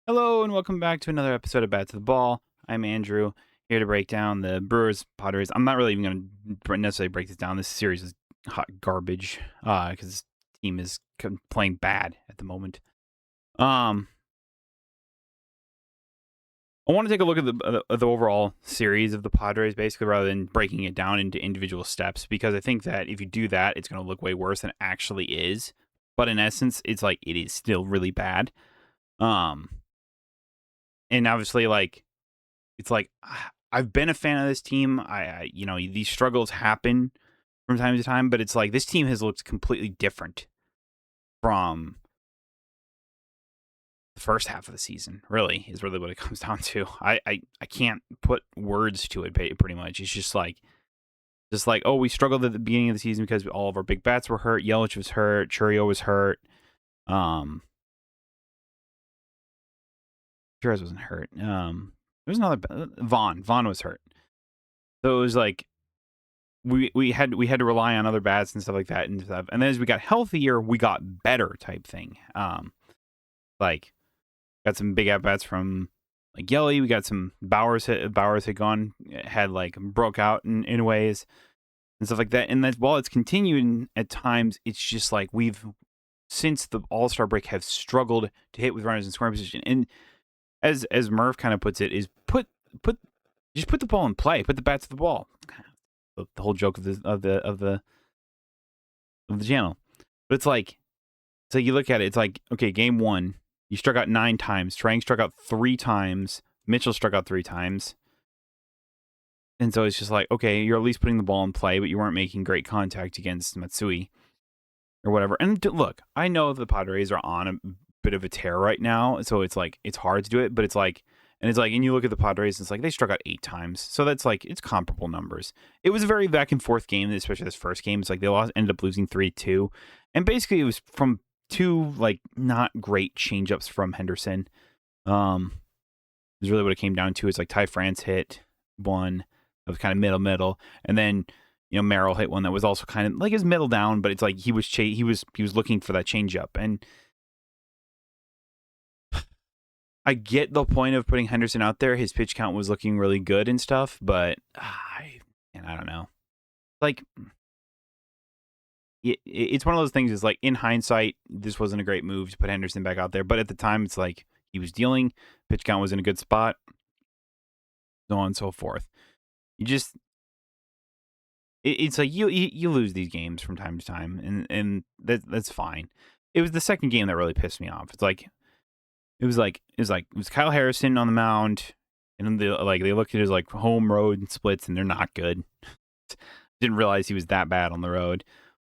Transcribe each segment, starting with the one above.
Hello and welcome back to another episode of Bat to the Ball. I'm Andrew, here to break down the Brewers Padres. I'm not really even going to necessarily break this down. This series is hot garbage because this team is playing bad at the moment. I want to take a look at the overall series of the Padres, basically, rather than breaking it down into individual steps, because I think that if you do that, it's going to look way worse than it actually is. But in essence, it's like it is still really bad. Um, and obviously, it's like I've been a fan of this team. These struggles happen from time to time, but it's like this team has looked completely different from the first half of the season. Really, is really what it comes down to. I can't put words to it. Pretty much, it's just like oh, we struggled at the beginning of the season because all of our big bats were hurt. Yelich was hurt. Churio was hurt. Torres wasn't hurt. There was another Vaughn. Vaughn was hurt. So it was like we had to rely on other bats and stuff like that and stuff. And then as we got healthier, we got better type thing. Like got some big at bats from like Yelly. We got some Bowers had like broke out in ways and stuff like that. And that while it's continuing at times, it's just like we've since the All-Star break have struggled to hit with runners in scoring position. And as Murph kind of puts it, is put just put the ball in play, put the bat to the ball. The whole joke of the channel. But it's like, so you look at it, it's like, okay, game one, you struck out 9 times. Trang struck out 3 times. Mitchell struck out 3 times. And so it's just like, okay, you're at least putting the ball in play, but you weren't making great contact against Matsui or whatever. And look, I know the Padres are on a bit of a tear right now, so it's like, it's hard to do it, but it's like, and you look at the Padres, it's like they struck out 8 times. So that's like, it's comparable numbers. It was a very back and forth game, especially this first game. It's like they ended up losing 3-2. And basically it was from 2 like not great changeups from Henderson. Is really what it came down to. It's like Ty France hit one that was kind of middle. And then, Merrill hit one that was also kind of like his middle down, but it's like he was looking for that changeup. And I get the point of putting Henderson out there. His pitch count was looking really good and stuff, but I don't know. Like, it's one of those things. Is like in hindsight, this wasn't a great move to put Henderson back out there, but at the time, it's like he was dealing. Pitch count was in a good spot, so on and so forth. It's like you lose these games from time to time, and that's fine. It was the second game that really pissed me off. It was Kyle Harrison on the mound, and they looked at his like home road splits, and they're not good. Didn't realize he was that bad on the road,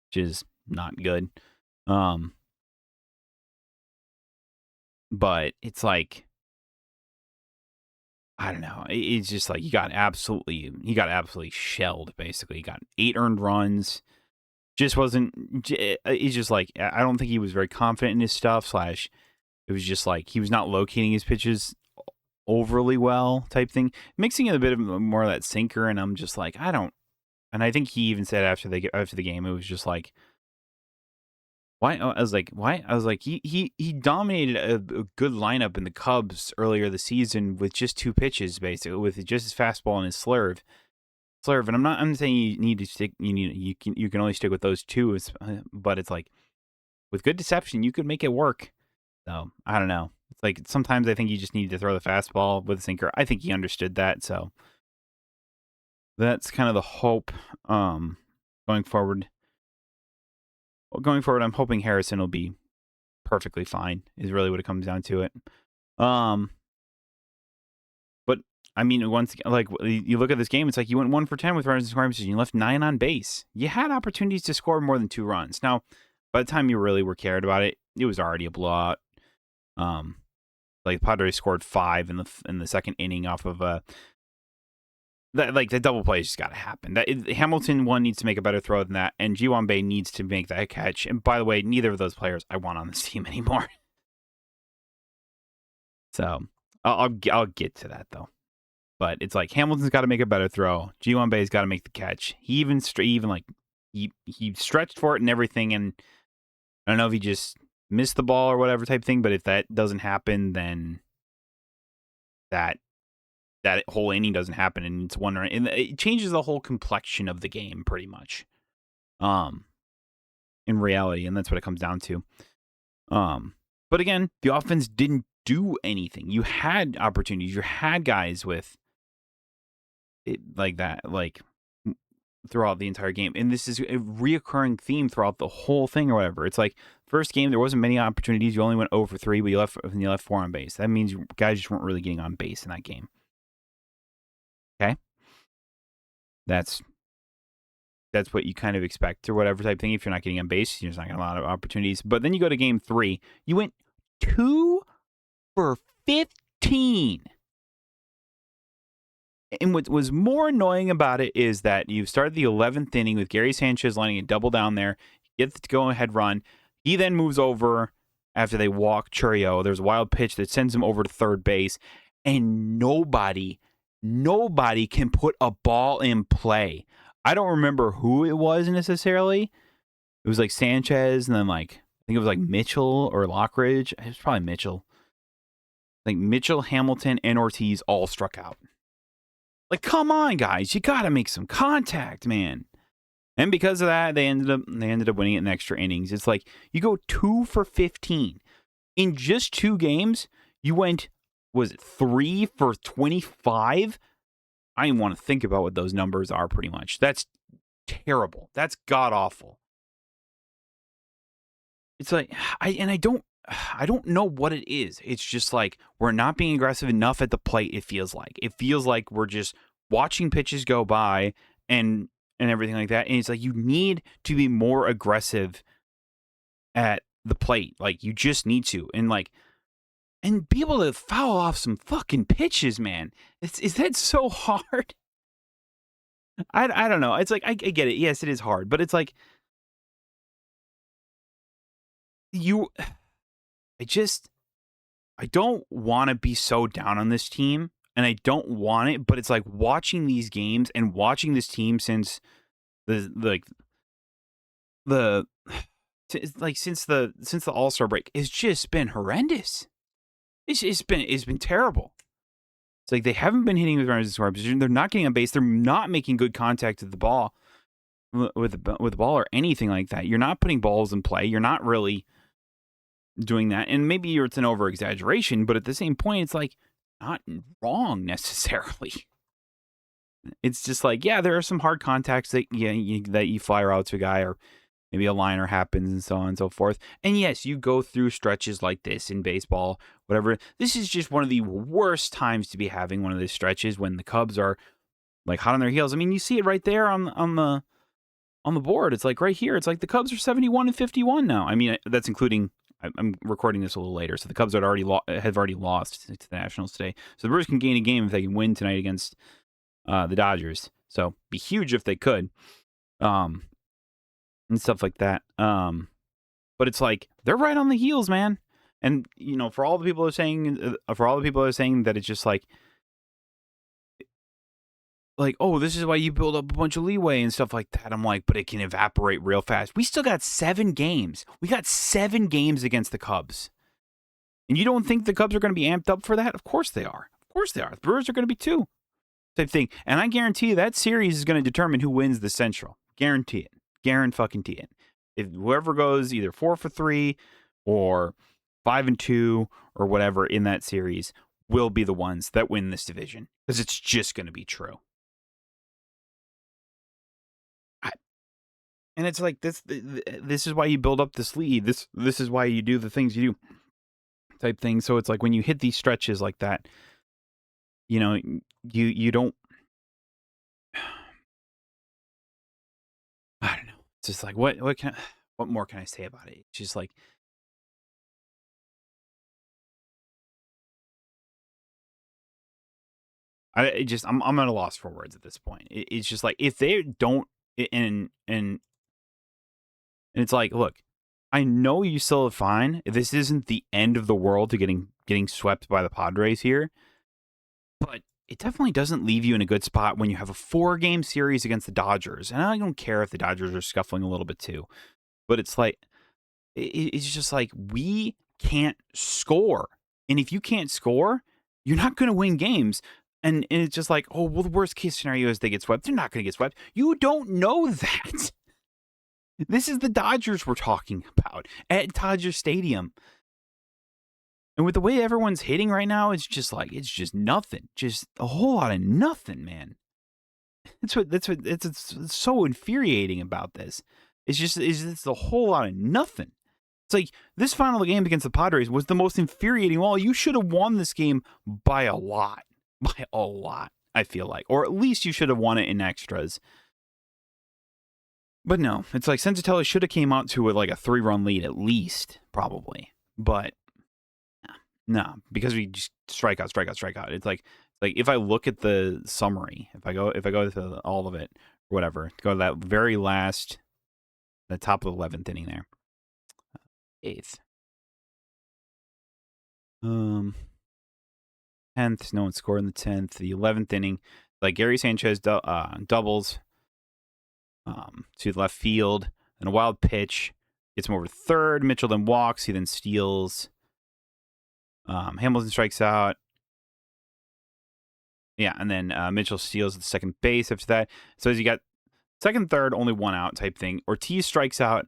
which is not good. But it's like, I don't know. It's just like he got absolutely shelled. Basically, he got 8 earned runs. Just wasn't. It's just like I don't think he was very confident in his stuff. It was just like he was not locating his pitches overly well, type thing, mixing in a bit of more of that sinker. And I'm just like, I don't. And I think he even said after the game, it was just like, why? I was like, why? I was like, he dominated a good lineup in the Cubs earlier this season with just 2 pitches, basically, with just his fastball and his slurve. And I'm saying you need to stick. You can only stick with those 2, but it's like with good deception, you could make it work. So I don't know. It's like sometimes I think you just need to throw the fastball with a sinker. I think he understood that, so that's kind of the hope. Going forward. Well, going forward, I'm hoping Harrison will be perfectly fine. Is really what it comes down to it. But I mean, once like you look at this game, it's like you went 1 for 10 with runners in scoring position. You left 9 on base. You had opportunities to score more than 2 runs. Now, by the time you really were cared about it, it was already a blowout. Like Padres scored 5 in the second inning off of the double play just got to happen. Hamilton needs to make a better throw than that, and Jiwon needs to make that catch. And by the way, neither of those players I want on this team anymore. So I'll get to that though. But it's like Hamilton's got to make a better throw. Jiwon-Bei's got to make the catch. He even he stretched for it and everything, and I don't know if he just missed the ball or whatever type thing. But if that doesn't happen, then that whole inning doesn't happen, and it's one run, and it changes the whole complexion of the game pretty much. In reality, and that's what it comes down to. But again, the offense didn't do anything. You had opportunities. You had guys with it like that, like throughout the entire game. And this is a reoccurring theme throughout the whole thing or whatever. It's like first game, there wasn't many opportunities. You only went 0 for 3, but you left 4 on base. That means guys just weren't really getting on base in that game. Okay? That's what you kind of expect or whatever type thing. If you're not getting on base, you're just not getting a lot of opportunities. But then you go to game 3. You went 2 for 15. And what was more annoying about it is that you started the 11th inning with Gary Sanchez lining a double down there. Get the go-ahead run. He then moves over after they walk Churio. There's a wild pitch that sends him over to third base. And nobody can put a ball in play. I don't remember who it was necessarily. It was like Sanchez and then like, I think it was like Mitchell or Lockridge. It was probably Mitchell. Like Mitchell, Hamilton, and Ortiz all struck out. Like, come on, guys. You got to make some contact, man. And because of that, they ended up winning it in extra innings. It's like you go 2 for 15. In just 2 games, you went, was it 3 for 25? I don't even want to think about what those numbers are pretty much. That's terrible. That's god-awful. It's like, I don't know what it is. It's just like we're not being aggressive enough at the plate, it feels like. It feels like we're just watching pitches go by and everything like that. And it's like you need to be more aggressive at the plate. Like you just need to. And be able to foul off some fucking pitches, man. Is that so hard? I don't know. It's like I get it. Yes, it is hard, but it's like I don't want to be so down on this team, and I don't want it, but it's like watching these games and watching this team since since the All-Star break, it's just been horrendous. It's been terrible. It's like they haven't been hitting with runners in scoring position. They're not getting on base. They're not making good contact with the ball, with the ball or anything like that. You're not putting balls in play. You're not really doing that. And maybe it's an over exaggeration, but at the same point, it's like not wrong necessarily. It's just like, yeah, there are some hard contacts that you fire out to a guy, or maybe a liner happens and so on and so forth. And yes, you go through stretches like this in baseball, whatever. This is just one of the worst times to be having one of these stretches when the Cubs are like hot on their heels. I mean, you see it right there on the board. It's like right here. It's like the Cubs are 71-51 now. I mean, that's including. I'm recording this a little later, so the Cubs have already lost to the Nationals today. So the Brewers can gain a game if they can win tonight against the Dodgers. So be huge if they could, and stuff like that. But it's like they're right on the heels, man. And for all the people who are saying that it's just like, oh, this is why you build up a bunch of leeway and stuff like that. I'm like, but it can evaporate real fast. We still got 7 games. We got 7 games against the Cubs. And you don't think the Cubs are going to be amped up for that? Of course they are. Of course they are. The Brewers are going to be too. Type thing. And I guarantee you that series is going to determine who wins the Central. Guarantee it. Guarantee it. If whoever goes either 4 for 3 or 5-2 or whatever in that series will be the ones that win this division. Because it's just going to be true. And it's like this is why you build up this lead. This is why you do the things you do type thing. So it's like when you hit these stretches like that, you don't, I don't know. It's just like, what more can I say about it? It's just like, I'm at a loss for words at this point. It's just like, if they don't, and it's like, look, I know you still are fine. This isn't the end of the world to getting swept by the Padres here, but it definitely doesn't leave you in a good spot when you have a 4-game series against the Dodgers. And I don't care if the Dodgers are scuffling a little bit too, but it's like, it's just like, we can't score. And if you can't score, you're not going to win games. And it's just like, oh, well, the worst case scenario is they get swept. They're not going to get swept. You don't know that. This is the Dodgers we're talking about at Dodger Stadium. And with the way everyone's hitting right now, it's just nothing. Just a whole lot of nothing, man. It's so infuriating about this. It's a whole lot of nothing. It's like this final game against the Padres was the most infuriating. Well, you should have won this game by a lot. By a lot, I feel like. Or at least you should have won it in extras. But no, it's like Senzatella should have came out to like a 3-run lead at least, probably. But no, because we just strike out. It's like if I look at the summary, if I go to all of it, or whatever, go to that very last, the top of the 11th inning there, 8th, 10th, no one scored in the 10th. The 11th inning, like Gary Sanchez doubles to the left field, and a wild pitch gets him over to third. Mitchell then walks. He then steals. Hamilton strikes out. Yeah, and then Mitchell steals at the second base after that. So as you got second, third, only one out type thing. Ortiz strikes out.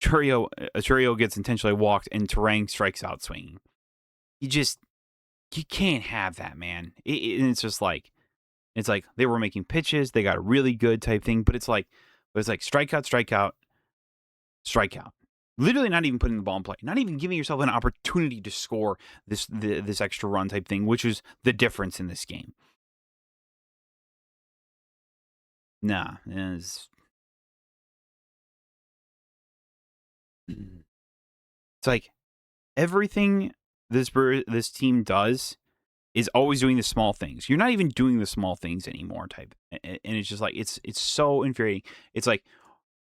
Churio gets intentionally walked, and Terang strikes out swinging. You can't have that, man. It's just like, it's like they were making pitches. They got a really good type thing, but it's like strikeout. Literally not even putting the ball in play. Not even giving yourself an opportunity to score this extra run type thing, which is the difference in this game. Nah, it's like everything this team does is always doing the small things. You're not even doing the small things anymore type. And it's just like, it's so infuriating. It's like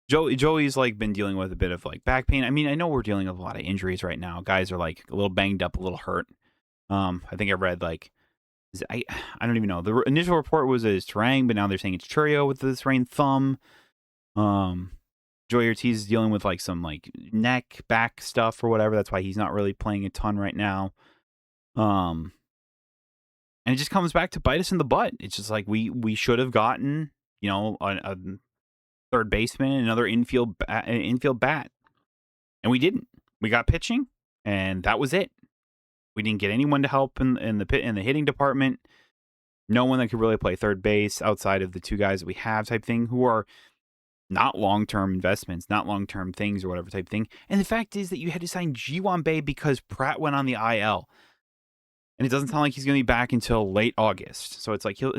Joey's like been dealing with a bit of like back pain. I mean, I know we're dealing with a lot of injuries right now. Guys are like a little banged up, a little hurt. I think I read like, I don't even know. The initial report was it's Terang, but now they're saying it's Churio with the sprained thumb. Joey Ortiz is dealing with like some like neck, back stuff or whatever. That's why he's not really playing a ton right now. And it just comes back to bite us in the butt. It's just like we should have gotten, a third baseman, another infield bat, and we didn't. We got pitching, and that was it. We didn't get anyone to help in the hitting department. No one that could really play third base outside of the two guys that we have type thing, who are not long-term investments, not long-term things or whatever type thing. And the fact is that you had to sign Ji-Hwan Bae because Pratt went on the IL. And it doesn't sound like he's going to be back until late August. So it's like he'll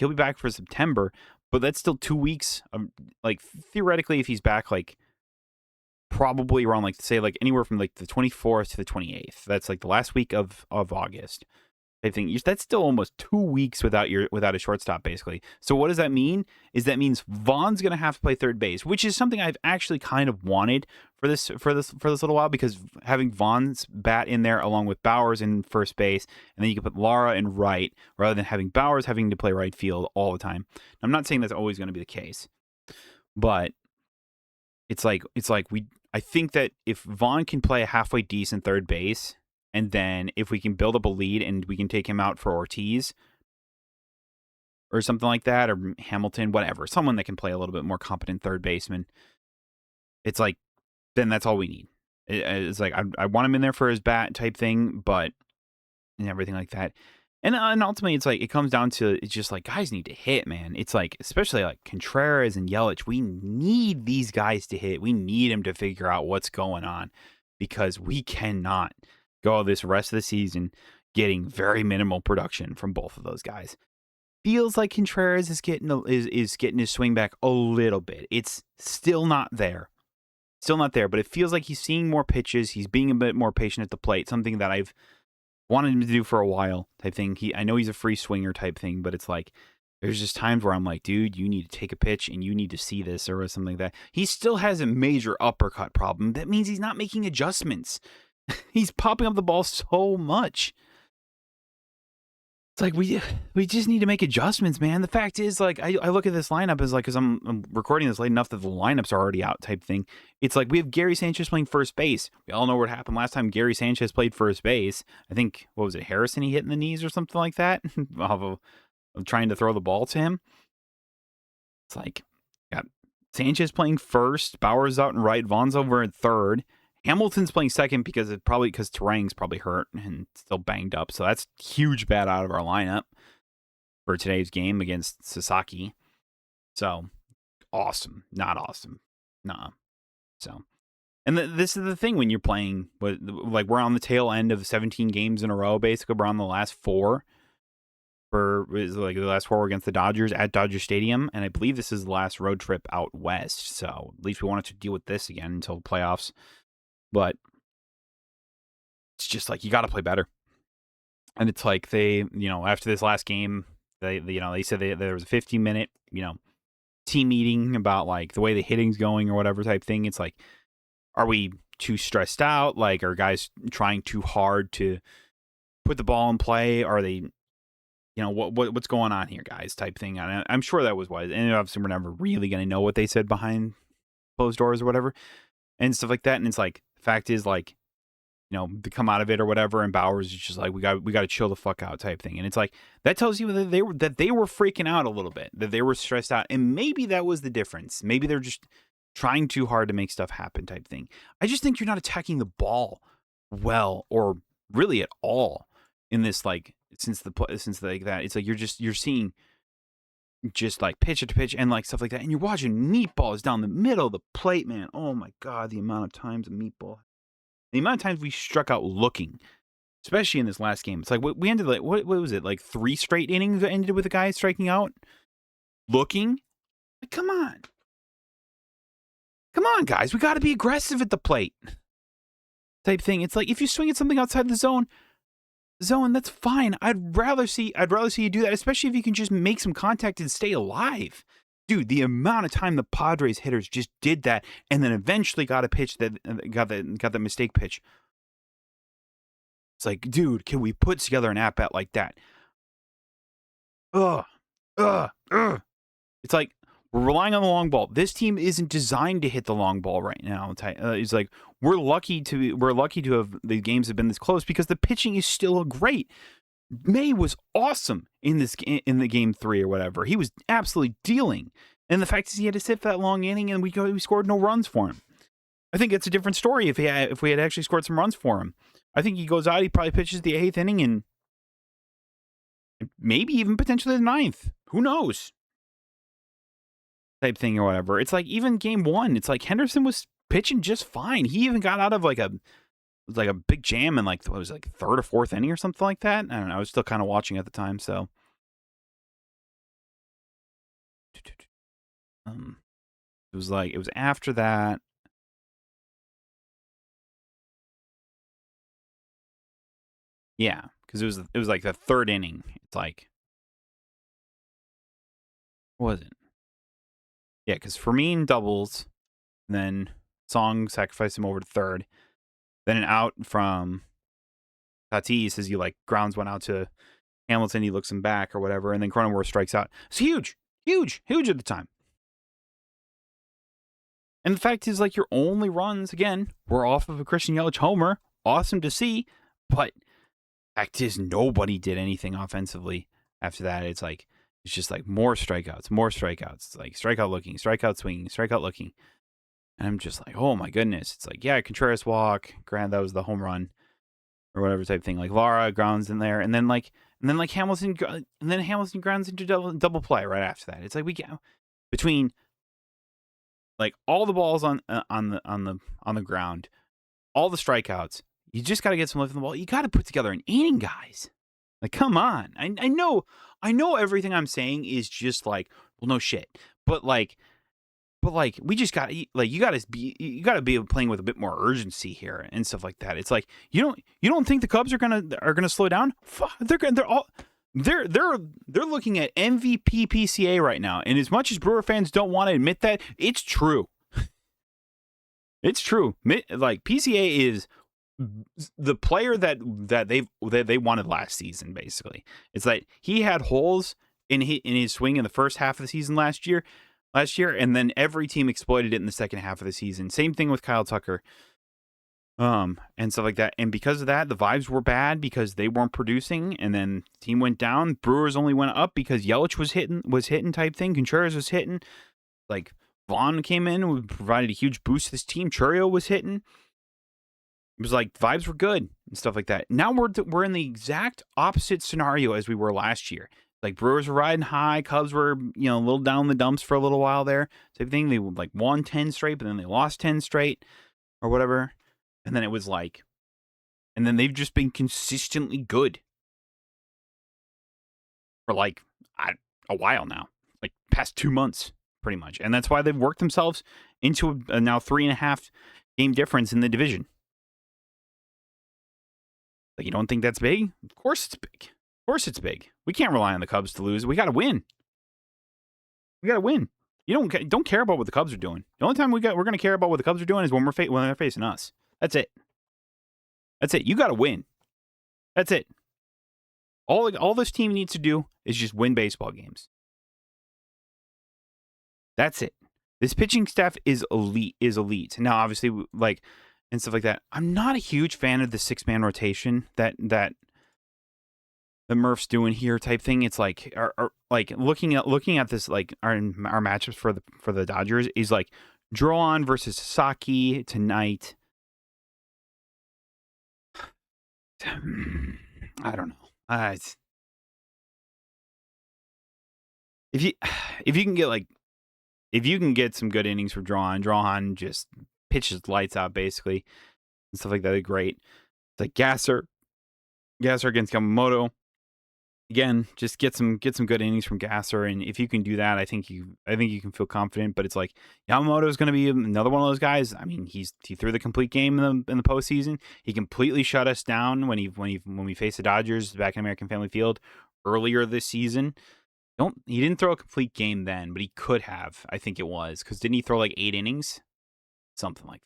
be back for September, but that's still 2 weeks. Like theoretically, if he's back, like probably around like say like anywhere from like the 24th to the 28th. That's like the last week of August. I think that's still almost 2 weeks without a shortstop, basically. So what does that mean? That means Vaughn's going to have to play third base, which is something I've actually kind of wanted for this little while, because having Vaughn's bat in there along with Bowers in first base, and then you can put Lara in right, rather than having Bowers having to play right field all the time. I'm not saying that's always going to be the case, but it's like I think that if Vaughn can play a halfway decent third base, and then if we can build up a lead and we can take him out for Ortiz or something like that, or Hamilton, whatever, someone that can play a little bit more competent third baseman, it's like, then that's all we need. It's like, I want him in there for his bat type thing, but and everything like that. And ultimately, it's like, it comes down to, it's just like, guys need to hit, man. It's like, especially like Contreras and Yelich, we need these guys to hit. We need them to figure out what's going on, because we cannot go this rest of the season getting very minimal production from both of those guys. Feels like Contreras is getting his swing back a little bit. It's still not there. But it feels like he's seeing more pitches. He's being a bit more patient at the plate, something that I've wanted him to do for a while type thing. I know he's a free swinger type thing, but it's like, there's just times where I'm like, dude, you need to take a pitch and you need to see this or something like that. He still has a major uppercut problem. That means he's not making adjustments. He's popping up the ball so much. It's like we just need to make adjustments, man. The fact is, like, I look at this lineup as like, because I'm recording this late enough that the lineups are already out type thing. It's like we have Gary Sanchez playing first base. We all know what happened last time Gary Sanchez played first base. I think, what was it, Harrison he hit in the knees or something like that of trying to throw the ball to him. It's like, got Sanchez playing first, Bauer's out in right, Vaughn's over at third. Hamilton's playing second because Terang's probably hurt and still banged up. So that's huge bad out of our lineup for today's game against Sasaki. So awesome. Not awesome. Nah. So, and this is the thing when you're playing, like we're on the tail end of 17 games in a row, basically. We're on the last 4. The last 4 were against the Dodgers at Dodger Stadium. And I believe this is the last road trip out west. So at least we wanted to deal with this again until the playoffs. But it's just like, you got to play better. And it's like they, after this last game, they said there was a 15-minute, team meeting about like the way the hitting's going or whatever type thing. It's like, are we too stressed out? Like, are guys trying too hard to put the ball in play? Are they, what's going on here, guys? Type thing. And I'm sure that was why. And obviously, we're never really going to know what they said behind closed doors or whatever and stuff like that. And it's like, the fact is, like, to come out of it or whatever, and Bowers is just like, we got to chill the fuck out type thing. And it's like, that tells you that they were freaking out a little bit, that they were stressed out, and maybe that was the difference. Maybe they're just trying too hard to make stuff happen type thing. I just think you're not attacking the ball well, or really at all, in this, like, since like that. It's like you're seeing just like pitch to pitch and like stuff like that, and you're watching meatballs down the middle of the plate, man. Oh my god, the amount of times a meatball. The amount of times we struck out looking, especially in this last game. It's like we ended like, what was it, like 3 straight innings that ended with a guy striking out looking? Like, come on, guys, we got to be aggressive at the plate, type thing. It's like, if you swing at something outside the zone, that's fine. I'd rather see you do that, especially if you can just make some contact and stay alive. Dude, the amount of time the Padres hitters just did that, and then eventually got a pitch that got that mistake pitch. It's like, dude, can we put together an at bat like that? It's like, we're relying on the long ball. This team isn't designed to hit the long ball right now. It's like, we're lucky to have the games have been this close because the pitching is still great. May was awesome in the game 3 or whatever. He was absolutely dealing. And the fact is, he had to sit for that long inning, and we scored no runs for him. I think it's a different story if we had actually scored some runs for him. I think he goes out, he probably pitches the 8th inning, and maybe even potentially the 9th. Who knows? Type thing or whatever. It's like, even game 1, it's like Henderson was pitching just fine. He even got out of like a big jam in like, what was it, like 3rd or 4th inning or something like that. I don't know. I was still kind of watching at the time, so it was after that. Yeah, because it was like the 3rd inning. It's like, what was it? Yeah, because Fermin doubles, then Song sacrificed him over to 3rd, then an out from Tatis as he like grounds one out to Hamilton. He looks him back or whatever, and then Cronenworth strikes out. It's huge at the time. And the fact is, like, your only runs, again, were off of a Christian Yelich homer. Awesome to see, but fact is, nobody did anything offensively after that. It's just like more strikeouts. It's like strikeout looking, strikeout swinging, strikeout looking. And I'm just like, oh my goodness. It's like, yeah, Contreras walk. Granted, that was the home run or whatever type thing. Like, Lara grounds in there, and then Hamilton grounds into double play right after that. It's like, we get between like all the balls on the ground, all the strikeouts. You just got to get some lift in the ball. You got to put together an inning, guys. Like, come on. I know everything I'm saying is just like, well, no shit. But we just got to, like, you got to be playing with a bit more urgency here and stuff like that. It's like, you don't think the Cubs are gonna slow down? They're looking at MVP PCA right now, and as much as Brewer fans don't want to admit that, it's true. It's true. Like, PCA is the player that they wanted last season. Basically, it's like he had holes in his swing in the first half of the season last year, and then every team exploited it in the second half of the season. Same thing with Kyle Tucker, and stuff like that. And because of that, the vibes were bad because they weren't producing, and then the team went down. Brewers only went up because Yelich was hitting type thing. Contreras was hitting. Like Vaughn came in, provided a huge boost to this team. Churio was hitting. It was like vibes were good and stuff like that. Now we're in the exact opposite scenario as we were last year. Like Brewers were riding high, Cubs were a little down the dumps for a little while there. Same thing. They like won 10 straight, but then they lost 10 straight or whatever. And then it was like, and then they've just been consistently good for like a while now, like past 2 months pretty much. And that's why they've worked themselves into a now 3.5 game difference in the division. Like, you don't think that's big? Of course it's big. Of course it's big. We can't rely on the Cubs to lose. We got to win. We got to win. You don't care about what the Cubs are doing. The only time we're going to care about what the Cubs are doing is when they're facing us. That's it. That's it. You got to win. That's it. All this team needs to do is just win baseball games. That's it. This pitching staff is elite. Now, obviously, like, and stuff like that. I'm not a huge fan of the 6-man rotation that the Murph's doing here type thing. It's like, like looking at this, like our matchups for the Dodgers is like Drowan versus Sasaki tonight. I don't know. If you can get some good innings from Drowan just pitches lights out basically and stuff like that. They're great. It's like Gasser against Yamamoto. Again, just get some good innings from Gasser, and if you can do that, I think you can feel confident. But it's like Yamamoto is going to be another one of those guys. I mean, he threw the complete game in the postseason. He completely shut us down when we faced the Dodgers back in American Family Field earlier this season. He didn't throw a complete game then, but he could have. I think it was because didn't he throw like 8 innings, something like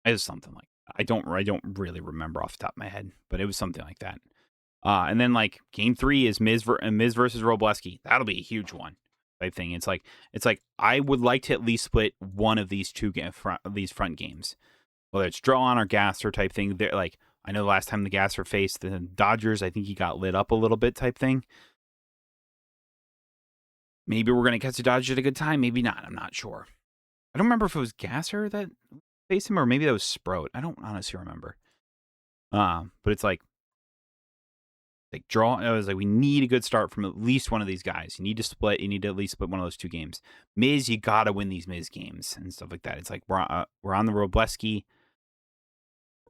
that. It was something like that. I don't really remember off the top of my head, but it was something like that. And then like game 3 is Miz versus Robleski. That'll be a huge one type thing. It's like I would like to at least split one of these these front games, whether it's Drowan or Gasser type thing. They're like, I know the last time the Gasser faced the Dodgers, I think he got lit up a little bit type thing. Maybe we're gonna catch the Dodgers at a good time. Maybe not. I'm not sure. I don't remember if it was Gasser that faced him or maybe that was Sproat. I don't honestly remember. But it's like draw. It was like we need a good start from at least one of these guys. You need to split. You need to at least split one of those 2 games. Miz, you gotta win these Miz games and stuff like that. It's like we're on the Robleski.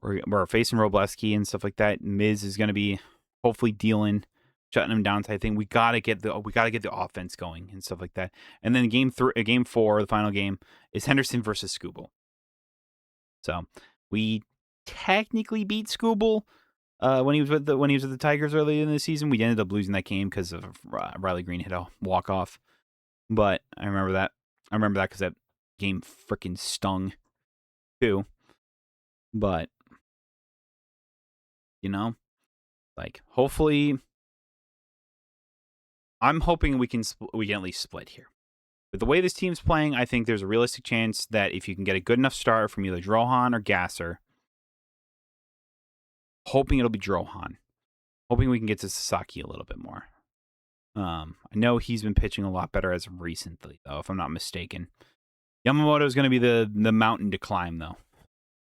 We're facing Robleski and stuff like that. Miz is gonna be hopefully dealing, shutting him down type thing. We gotta get the offense going and stuff like that. And then game 4, the final game is Henderson versus Skubal. So we technically beat Skubal when he was with the Tigers early in the season. We ended up losing that game because of Riley Green hit a walk-off. But I remember that. Because that game freaking stung too. But like hopefully, I'm hoping we can at least split here. With the way this team's playing, I think there's a realistic chance that if you can get a good enough start from either Drohan or Gasser, hoping it'll be Drohan, hoping we can get to Sasaki a little bit more. I know he's been pitching a lot better as of recently, though, if I'm not mistaken. Yamamoto is going to be the mountain to climb, though.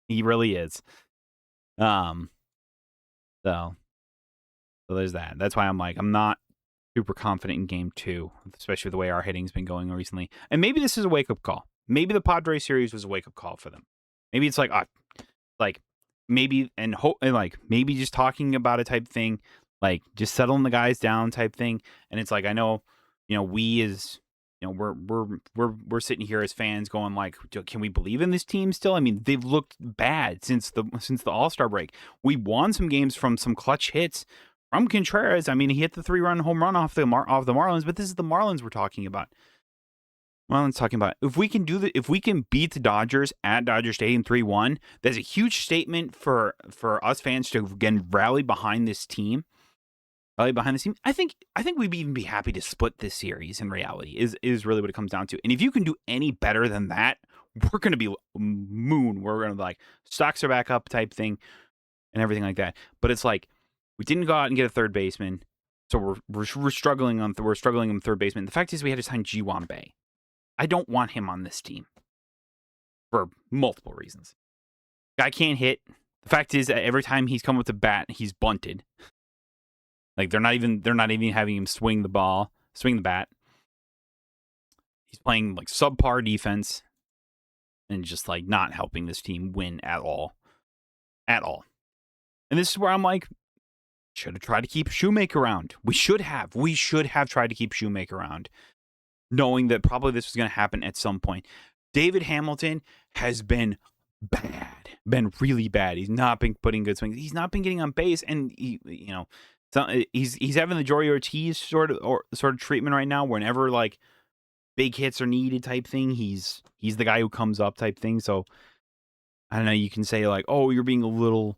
He really is. So there's that. That's why I'm not super confident in game 2, especially with the way our hitting's been going recently. And maybe this is a wake-up call. Maybe the Padres series was a wake-up call for them. Maybe it's like maybe maybe just talking about a type thing, like just settling the guys down type thing. And it's like, I know, we as we're sitting here as fans going like, can we believe in this team still? I mean, they've looked bad since the All-Star break. We won some games from some clutch hits from Contreras. I mean, he hit the 3-run home run off the Marlins, but this is the Marlins we're talking about. Well, let's talking about if we can if we can beat the Dodgers at Dodger Stadium 3-1, that's a huge statement for us fans to again rally behind this team. Rally behind this team. I think we'd even be happy to split this series. In reality, is really what it comes down to. And if you can do any better than that, we're going to be moon. We're going to be like stocks are back up type thing, and everything like that. But it's like we didn't go out and get a third baseman, so we're struggling on third baseman. The fact is, we had to sign Ji-Wan Bae. I don't want him on this team for multiple reasons. Guy can't hit. The fact is that every time he's come with the bat, he's bunted. Like they're not even having him swing the bat. He's playing like subpar defense and just like not helping this team win at all. At all. And this is where I'm like, should have tried to keep Shoemaker around. We should have tried to keep Shoemaker around, knowing that probably this was going to happen at some point. David Hamilton has been bad, been really bad. He's not been putting good swings. He's not been getting on base, and he's having the Jory Ortiz sort of treatment right now. Whenever like big hits are needed, type thing, he's the guy who comes up, type thing. So I don't know. You can say like, oh, you're being a little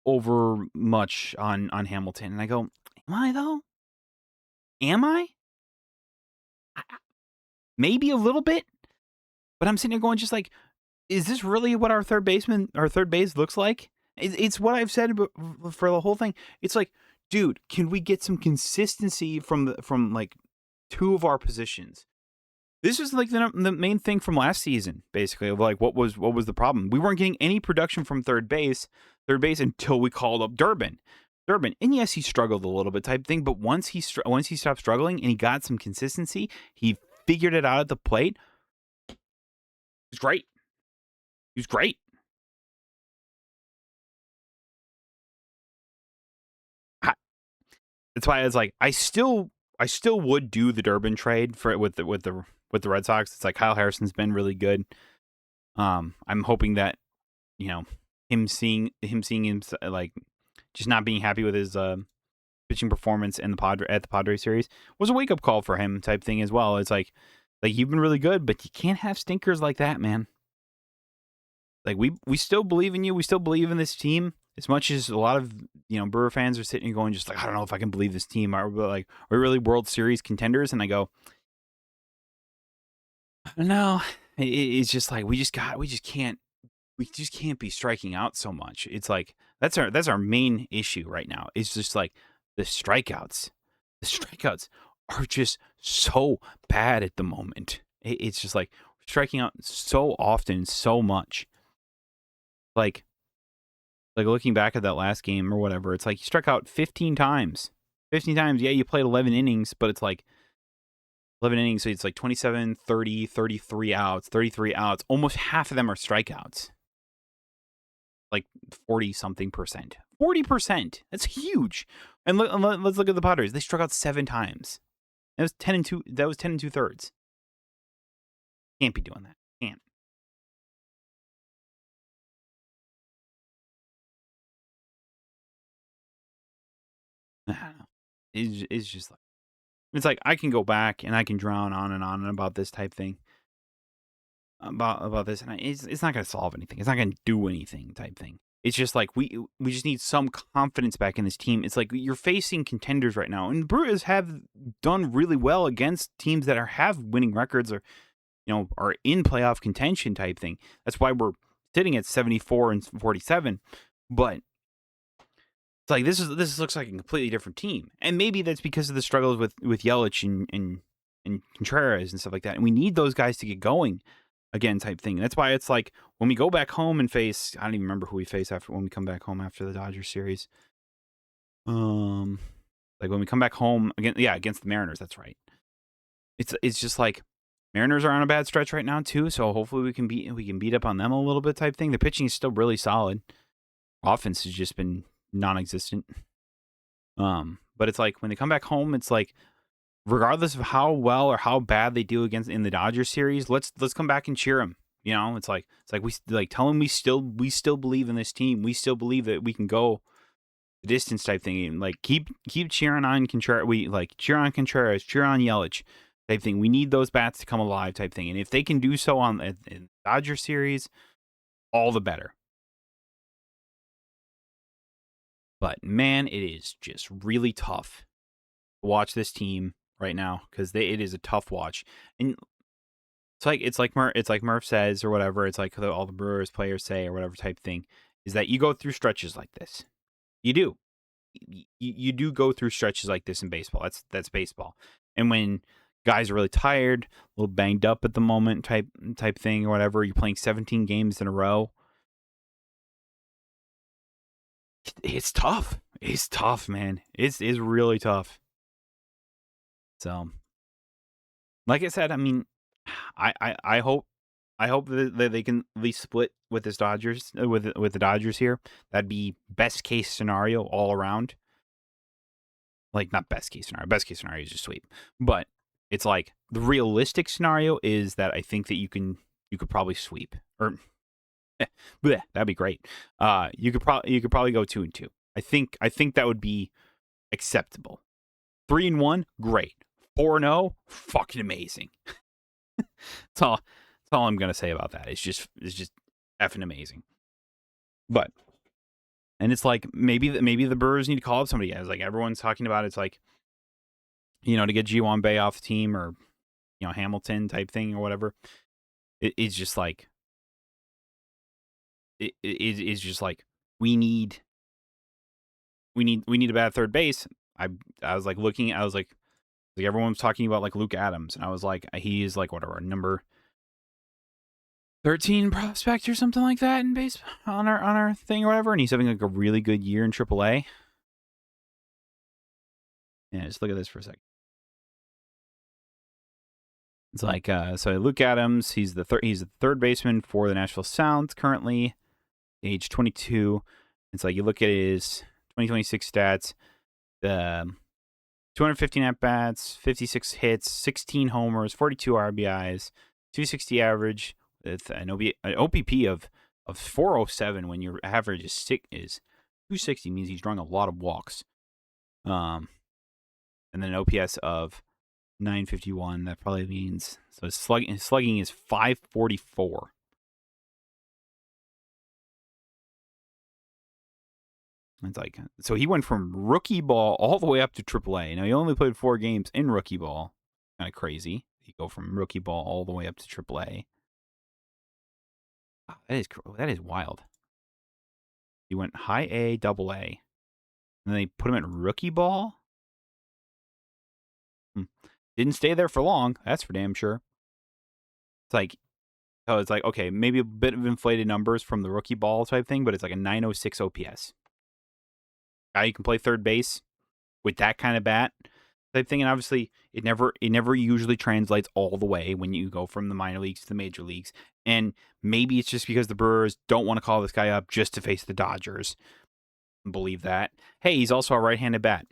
over much on Hamilton, and I go, am I though? Am I? Maybe a little bit, but I'm sitting there going just like, is this really what our third base looks like? It's what I've said for the whole thing. It's like, dude, can we get some consistency from like two of our positions? This is like the main thing from last season, basically, of like what was the problem. We weren't getting any production from third base until we called up Durbin. And yes, he struggled a little bit type thing, but once he stopped struggling and he got some consistency, he figured it out at the plate. He was great. That's why I was like, I still would do the Durbin trade with the Red Sox. It's like Kyle Harrison's been really good. I'm hoping that him seeing him like just not being happy with his pitching performance in at the Padres series was a wake up call for him type thing as well. It's like you've been really good, but you can't have stinkers like that, man. Like we still believe in you. We still believe in this team as much as a lot of Brewer fans are sitting and going just like, I don't know if I can believe this team. Are we really World Series contenders? And I go, no. It's just like we just can't be striking out so much. It's like that's our main issue right now. It's just like the strikeouts. The strikeouts are just so bad at the moment. It's just like striking out so often, so much. Like looking back at that last game or whatever, it's like you struck out 15 times. 15 times, yeah, you played 11 innings, but it's like 11 innings, so it's like 27, 30, 33 outs. Almost half of them are strikeouts. Like 40-something percent. 40%. That's huge. And let's look at the Padres. They struck out 7 times. That was 10 and 2. That was 10 2/3. Can't be doing that. Can't. I don't know. It's just like, it's like I can go back and I can drown on and on about this type thing. About this, and it's not going to solve anything. It's not going to do anything type thing. It's just like we just need some confidence back in this team. It's like you're facing contenders right now, and Brewers have done really well against teams that have winning records or are in playoff contention type thing. That's why we're sitting at 74 and 47. But it's like this looks like a completely different team, and maybe that's because of the struggles with Yelich and Contreras and stuff like that. And we need those guys to get going again type thing. That's why it's like when we go back home and face, I don't even remember who we face when we come back home after the Dodgers series. Like when we come back home against the Mariners. That's right. It's just like Mariners are on a bad stretch right now too. So hopefully we can beat up on them a little bit type thing. The pitching is still really solid. Offense has just been non-existent. But it's like when they come back home, it's like, regardless of how well or how bad they do in the Dodgers series, let's come back and cheer them. It's like we like tell them we still believe in this team. We still believe that we can go the distance type thing. And like keep cheering on Contreras. We like cheer on Contreras, cheer on Yelich. type thing. We need those bats to come alive type thing. And if they can do so in Dodger series, all the better. But man, it is just really tough to watch this team right now because it is a tough watch. And it's like Murph says or whatever. It's like all the Brewers players say or whatever type thing is that you go through stretches like this. You do. You do go through stretches like this in baseball. That's baseball. And when guys are really tired, a little banged up at the moment type thing or whatever, you're playing 17 games in a row. It's tough. It's tough, man. It's really tough. So, like I said, I mean, I hope that they can at least split with this Dodgers with the Dodgers here. That'd be best case scenario all around. Like not best case scenario. Best case scenario is just sweep. But it's like the realistic scenario is that I think that you could probably sweep or bleh, that'd be great. You could probably go 2-2. I think that would be acceptable. 3-1, great. 4-0, fucking amazing. That's all I'm gonna say about that. It's just effing amazing. But and it's like maybe the Brewers need to call up somebody. As like everyone's talking about, it's like to get Ji-Hwan Bae off the team or Hamilton type thing or whatever. It's just like it's just like we need a bad third base. I was like looking. I was like everyone was talking about like Luke Adams, and I was like he is like whatever number 13 prospect or something like that in base on our thing or whatever, and he's having like a really good year in AAA. Yeah, just look at this for a second. It's like so Luke Adams, he's the third baseman for the Nashville Sounds currently, age 22. It's like you look at his 2026 stats, 215 at bats, 56 hits, 16 homers, 42 RBIs, 260 average with an OPP of 407 when your average is 260 means he's drawing a lot of walks. And then an OPS of 951. That probably means so his slugging is 544. It's like so he went from rookie ball all the way up to AAA. Now he only played 4 games in rookie ball. Kind of crazy. He go from rookie ball all the way up to AAA. Wow, that is wild. He went high A, double A, and they put him at rookie ball. Didn't stay there for long. That's for damn sure. It's like okay, maybe a bit of inflated numbers from the rookie ball type thing, but it's like a 906 OPS. Guy you can play third base with that kind of bat type thing, and obviously it never usually translates all the way when you go from the minor leagues to the major leagues. And maybe it's just because the Brewers don't want to call this guy up just to face the Dodgers. Believe that. Hey, he's also a right-handed bat.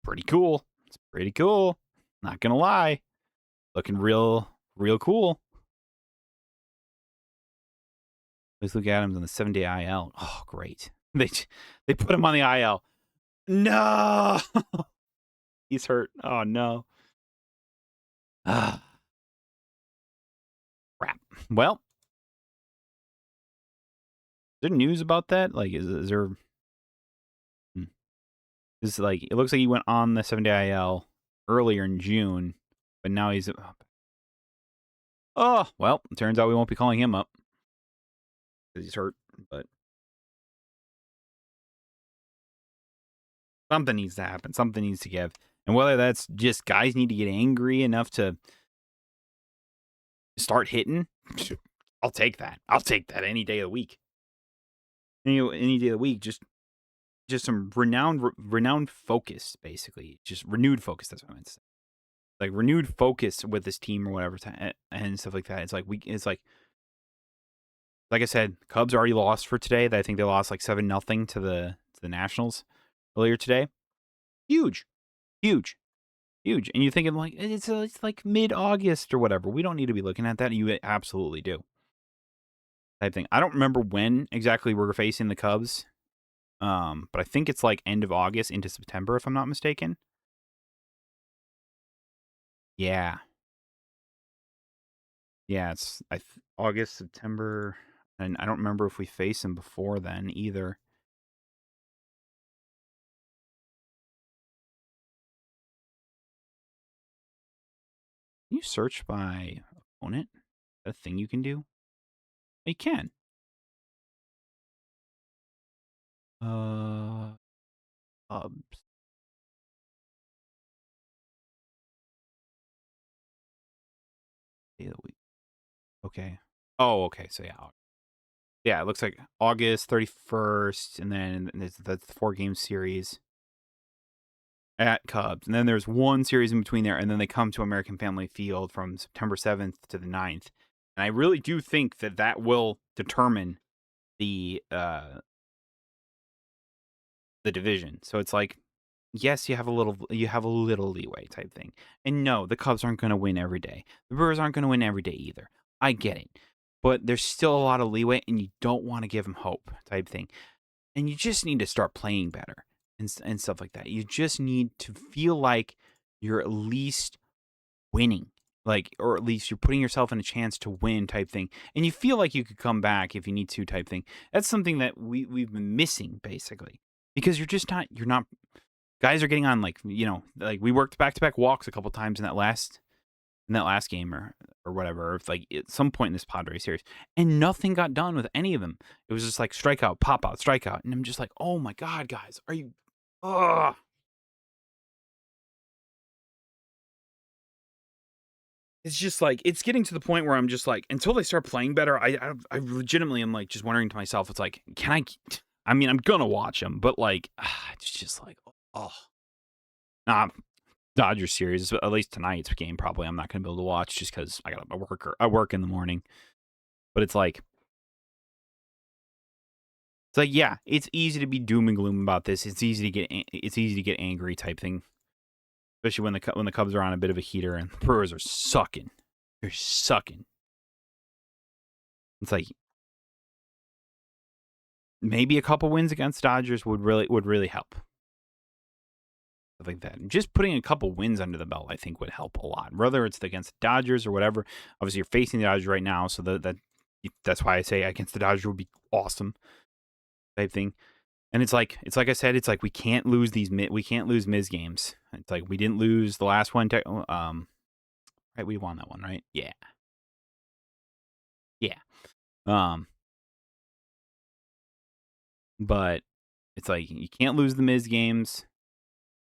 Pretty cool. It's pretty cool. Not gonna lie. Looking real cool. Let's look at him on the 7-day IL. Oh, great. They put him on the IL. No. He's hurt. Oh no. Crap. Well, is there news about that? Like, is there? This is like it looks like he went on the 7-day IL earlier in June, but now he's. Oh well, it turns out we won't be calling him up because he's hurt. But something needs to happen. Something needs to give, and whether that's just guys need to get angry enough to start hitting, I'll take that. I'll take that any day of the week. Any day of the week, just some renowned focus, basically. Just renewed focus. That's what I meant to say. Like renewed focus with this team or whatever, and stuff like that. It's like I said, Cubs already lost for today. I think they lost like 7-0 to the Nationals earlier today. Huge. And you're thinking like it's like mid-August or whatever. We don't need to be looking at that. You absolutely do. Type thing. I don't remember when exactly we're facing the Cubs. But I think it's like end of August into September, if I'm not mistaken. Yeah. Yeah, it's August, September, and I don't remember if we face him before then either. Can you search by opponent? Is that a thing you can do? You can. Uh, Cubs. Day of the week. Okay. Oh, okay. So yeah, yeah. It looks like August 31st, and then that's the 4-game series at Cubs, and then there's one series in between there, and then they come to American Family Field from September 7th to the 9th. And I really do think that that will determine the division. So it's like, yes, you have a little leeway type thing. And no, the Cubs aren't going to win every day. The Brewers aren't going to win every day either. I get it. But there's still a lot of leeway, and you don't want to give them hope type thing. And you just need to start playing better and stuff like that. You just need to feel like you're at least winning, like, or at least you're putting yourself in a chance to win type thing. And you feel like you could come back if you need to type thing. That's something that we've been missing basically, because you're not guys are getting on, like, like we worked back-to-back walks a couple times in that last game or whatever, or if, like, at some point in this Padres series, and nothing got done with any of them. It was just like strikeout, pop out, strikeout, and I'm just like, oh my god, guys, are you? Ugh. It's just like it's getting to the point where I'm just like, until they start playing better, I legitimately am like just wondering to myself, it's like, can I? I mean, I'm gonna watch them, but like, it's just like, oh, nah. Dodgers series, at least tonight's game, probably I'm not gonna be able to watch just because I work in the morning. But it's like, yeah, it's easy to be doom and gloom about this. It's easy to get angry type thing, especially when the Cubs are on a bit of a heater and the Brewers are sucking. They're sucking. It's like maybe a couple wins against Dodgers would really help. Stuff like that. Just putting a couple wins under the belt, I think, would help a lot. Whether it's against the Dodgers or whatever. Obviously, you're facing the Dodgers right now, so that's why I say against the Dodgers would be awesome type thing. And it's like I said, it's like we can't lose Miz games. It's like we didn't lose the last one. Right, we won that one, right? Yeah, yeah. Um, but it's like you can't lose the Miz games,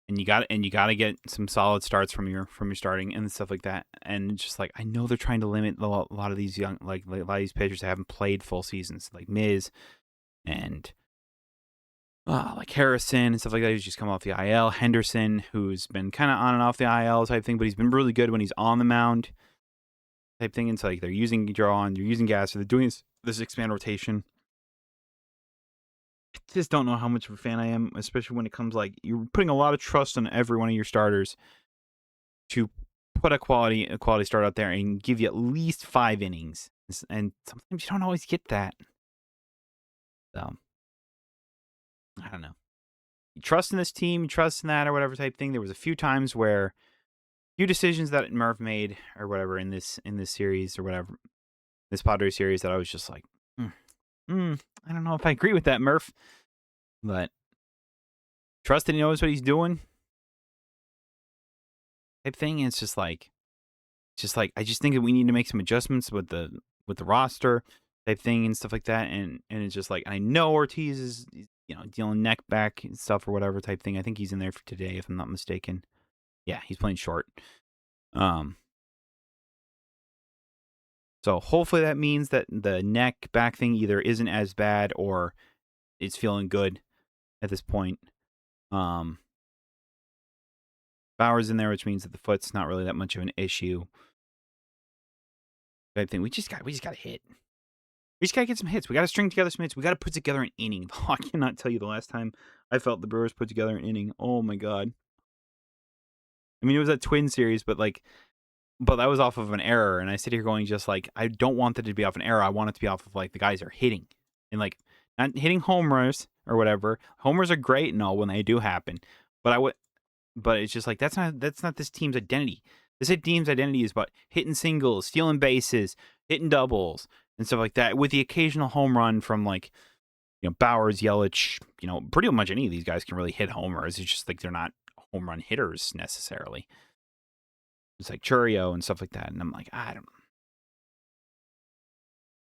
and you got to get some solid starts from your starting and stuff like that. And it's just like, I know they're trying to limit a lot of these young, like a lot of these pitchers that haven't played full seasons, like Miz and like Harrison and stuff like that, who's just come off the IL. Henderson, who's been kind of on and off the IL type thing, but he's been really good when he's on the mound type thing. And so, like, they're using Drawn, they're using Gas, so they're doing this expand rotation. I just don't know how much of a fan I am, especially when it comes, like, you're putting a lot of trust on every one of your starters to put a quality start out there and give you at least 5 innings. And sometimes you don't always get that. So, I don't know. You trust in this team, you trust in that or whatever type thing. There was a few times where few decisions that Murph made or whatever in this series or whatever, this Padres series, that I was just like, I don't know if I agree with that, Murph. But trust that he knows what he's doing type thing. And it's just like I just think that we need to make some adjustments with the roster type thing and stuff like that. And it's just like, I know Ortiz is dealing neck back and stuff or whatever type thing. I think he's in there for today, if I'm not mistaken. Yeah, he's playing short. So hopefully that means that the neck back thing either isn't as bad or it's feeling good at this point. Bauer's in there, which means that the foot's not really that much of an issue. I think we just got to hit. We just got to get some hits. We got to string together some hits. We got to put together an inning. I cannot tell you the last time I felt the Brewers put together an inning. Oh my god. I mean, it was that Twin series, but that was off of an error, and I sit here going just like, I don't want that to be off an error. I want it to be off of, like, the guys are hitting. And, like, not hitting homers or whatever. Homers are great and all when they do happen. But it's just like, that's not this team's identity. This team's identity is about hitting singles, stealing bases, hitting doubles, and stuff like that, with the occasional home run from like, Bowers, Yelich, pretty much any of these guys can really hit homers. It's just like they're not home run hitters necessarily. It's like Churio and stuff like that. And I'm like, I don't.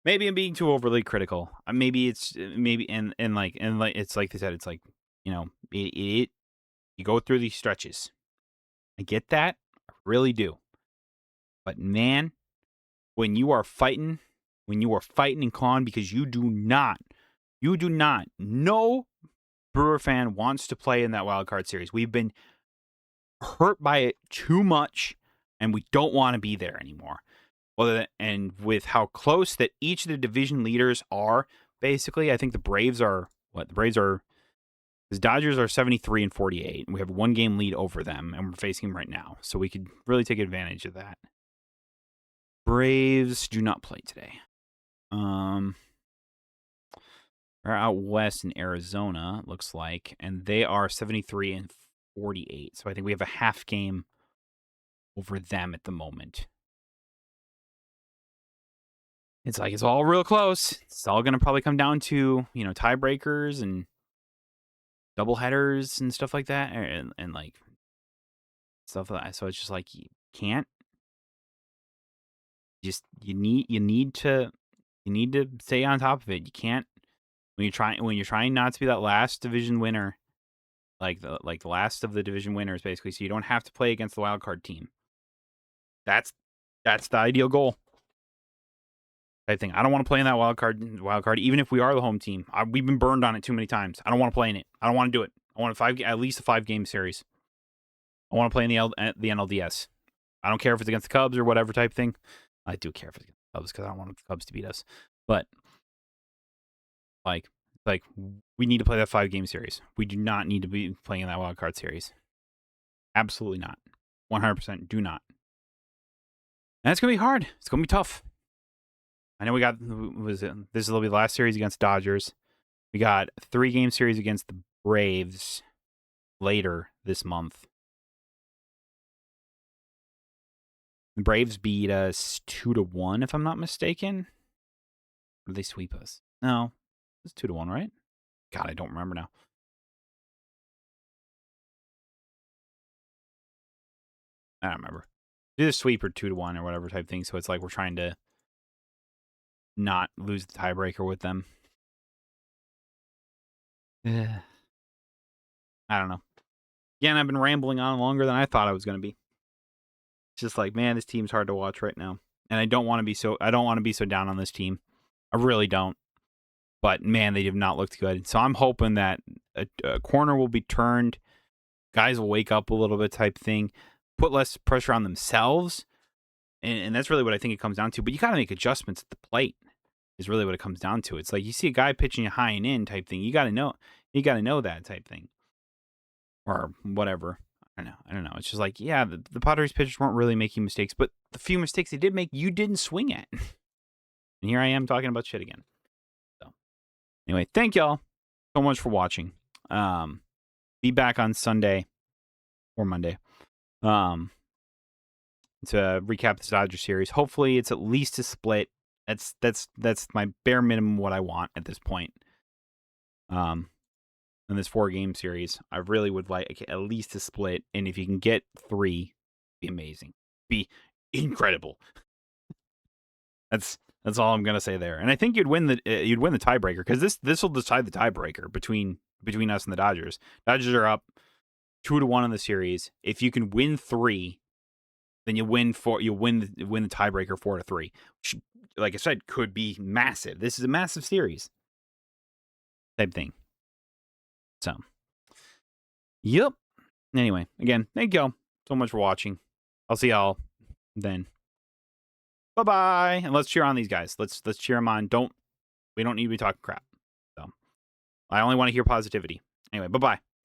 Maybe I'm being too overly critical. Maybe it's it's like they said. It's like, you go through these stretches. I get that, I really do. But man, when you are fighting and clawing because you do not, no Brewer fan wants to play in that wild card series. We've been hurt by it too much, and we don't want to be there anymore. And with how close that each of the division leaders are, basically, I think the Braves are because Dodgers are 73 and 48, and we have a 1-game lead over them, and we're facing them right now, so we could really take advantage of that. Braves do not play today. They're out west in Arizona, looks like, and they are 73 and 48. So I think we have a half game over them at the moment. It's like it's all real close. It's all going to probably come down to, tiebreakers and doubleheaders and stuff like that, and like stuff like that. So it's just like you can't. You need to stay on top of it. You can't when you're trying not to be that last division winner, like the last of the division winners, basically. So you don't have to play against the wild card team. That's the ideal goal. Type thing. I don't want to play in that wild card, even if we are the home team. We've been burned on it too many times. I don't want to play in it. I don't want to do it. I want at least a 5-game series. I want to play in the NLDS. I don't care if it's against the Cubs or whatever type thing. I do care if it's against the Cubs because I don't want the Cubs to beat us. But like we need to play that 5-game series. We do not need to be playing in that wild card series. Absolutely not. 100% do not. And it's gonna be hard. It's gonna be tough. I know we got this will be the last series against Dodgers. We got a 3-game series against the Braves later this month. The Braves beat us 2-1, if I'm not mistaken. Or did they sweep us? No, it's 2-1, right? God, I don't remember now. I don't remember. Do the sweep or 2-1 or whatever type thing. So it's like we're trying to not lose the tiebreaker with them. I don't know. Again, I've been rambling on longer than I thought I was going to be. It's just like, man, this team's hard to watch right now, and I don't want to be so down on this team. I really don't. But man, they have not looked good. So I'm hoping that a corner will be turned. Guys will wake up a little bit, type thing. Put less pressure on themselves, and that's really what I think it comes down to. But you got to make adjustments at the plate. Is really what it comes down to. It's like you see a guy pitching a high and in type thing. You got to know that type thing, or whatever. I don't know. It's just like, yeah, the Padres pitchers weren't really making mistakes, but the few mistakes they did make, you didn't swing at. And here I am talking about shit again. So anyway, thank y'all so much for watching. Be back on Sunday or Monday. To recap the Dodgers series. Hopefully it's at least a split. That's my bare minimum what I want at this point. In this 4-game series, I really would like at least a split, and if you can get 3, be amazing, be incredible. That's all I'm gonna say there. And I think you'd win the tiebreaker, because this will decide the tiebreaker between us and the Dodgers. Dodgers are up 2-1 in the series. If you can win 3, then you win the tiebreaker 4-3. Which, like I said, could be massive. This is a massive series type thing. So, yep. Anyway, again, thank y'all so much for watching. I'll see y'all then. Bye-bye. And let's cheer on these guys. Let's cheer them on. We don't need to be talking crap. So, I only want to hear positivity. Anyway, bye-bye.